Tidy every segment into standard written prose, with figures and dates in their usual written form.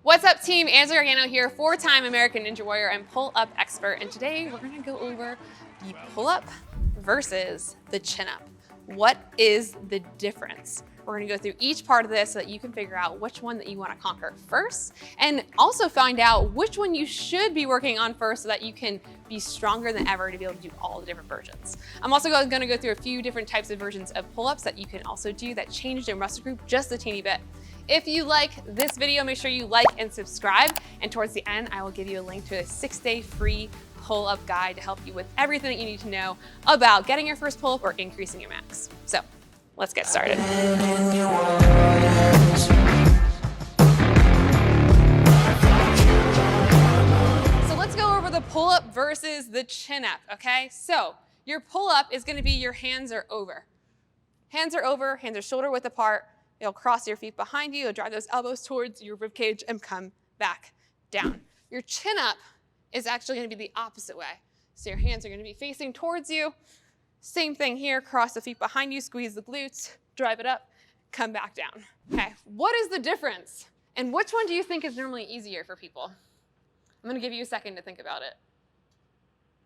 What's up, team? Angela Gargano here, four-time American Ninja Warrior and pull-up expert. And today we're gonna go over the pull-up versus the chin-up. What is the difference? We're gonna go through each part of this so that you can figure out which one that you wanna conquer first, and also find out which one you should be working on first so that you can be stronger than ever to be able to do all the different versions. I'm also gonna go through a few different types of versions of pull-ups that you can also do that change your muscle group just a teeny bit. If you like this video, make sure you like and subscribe. And towards the end, I will give you a link to a 6-day free pull-up guide to help you with everything that you need to know about getting your first pull-up or increasing your max. So let's get started. So let's go over the pull-up versus the chin-up, okay? So your pull-up is gonna be your hands are over. Hands are over, hands are shoulder width apart. You'll cross your feet behind you, you'll drive those elbows towards your rib cage and come back down. Your chin up is actually gonna be the opposite way. So your hands are gonna be facing towards you. Same thing here, cross the feet behind you, squeeze the glutes, drive it up, come back down. Okay, what is the difference? And which one do you think is normally easier for people? I'm gonna give you a second to think about it.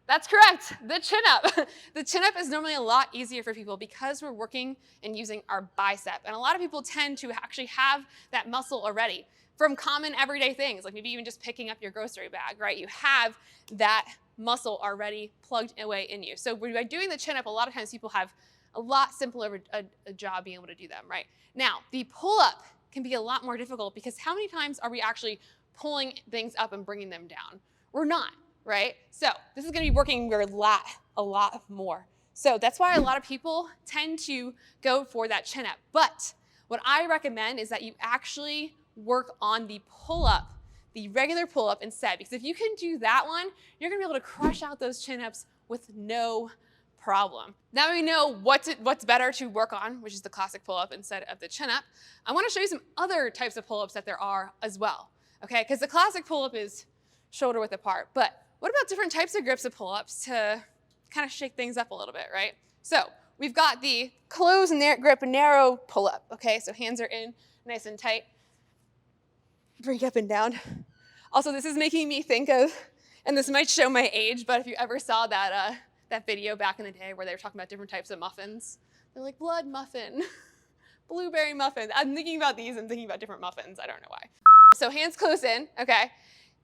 That's correct, the chin up. The chin up is normally a lot easier for people because we're working and using our bicep. And a lot of people tend to actually have that muscle already from common everyday things, like maybe even just picking up your grocery bag, right? You have that muscle already plugged away in you. So by doing the chin up, a lot of times people have a lot simpler a job being able to do them, right? Now, the pull up can be a lot more difficult because how many times are we actually pulling things up and bringing them down? We're not. Right? So this is gonna be working your lat a lot more. So that's why a lot of people tend to go for that chin up. But what I recommend is that you actually work on the pull up, the regular pull up instead, because if you can do that one, you're gonna be able to crush out those chin ups with no problem. Now we know what's better to work on, which is the classic pull up instead of the chin up. I wanna show you some other types of pull ups that there are as well, okay? Because the classic pull up is shoulder width apart, but what about different types of grips of pull-ups to kind of shake things up a little bit, right? So we've got the close grip narrow pull-up, okay? So hands are in nice and tight. Bring up and down. Also, this is making me think of, and this might show my age, but if you ever saw that, that video back in the day where they were talking about different types of muffins, they're like blood muffin, blueberry muffin. I'm thinking about these and thinking about different muffins. I don't know why. So hands close in, okay?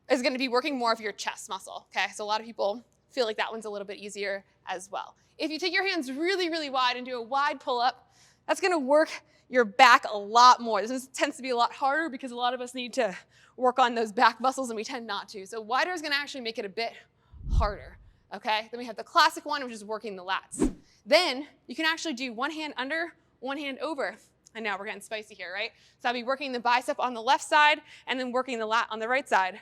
Is going to be working more of your chest muscle, okay? So a lot of people feel like that one's a little bit easier as well. If you take your hands really, really wide and do a wide pull-up, that's going to work your back a lot more. This tends to be a lot harder because a lot of us need to work on those back muscles and we tend not to. So wider is going to actually make it a bit harder, okay? Then we have the classic one, which is working the lats. Then you can actually do one hand under, one hand over. And now we're getting spicy here, right? So I'll be working the bicep on the left side and then working the lat on the right side.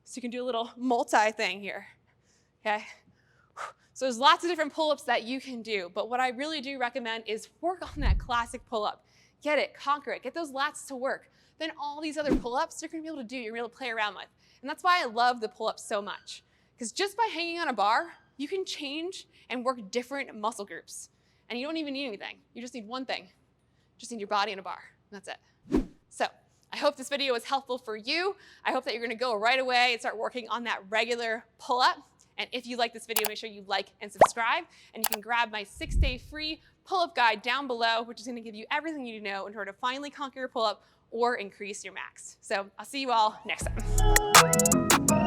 So you can do a little multi thing here, okay? So there's lots of different pull-ups that you can do, but what I really do recommend is work on that classic pull-up. Get it, conquer it, get those lats to work. Then all these other pull-ups you're gonna be able to do, you're gonna be able to play around with. And that's why I love the pull-ups so much. Because just by hanging on a bar, you can change and work different muscle groups. And you don't even need anything. You just need one thing. You just need your body and a bar, and that's it. So, I hope this video was helpful for you. I hope that you're gonna go right away and start working on that regular pull-up. And if you like this video, make sure you like and subscribe. And you can grab my 6-day free pull-up guide down below, which is gonna give you everything you need to know in order to finally conquer your pull-up or increase your max. So I'll see you all next time.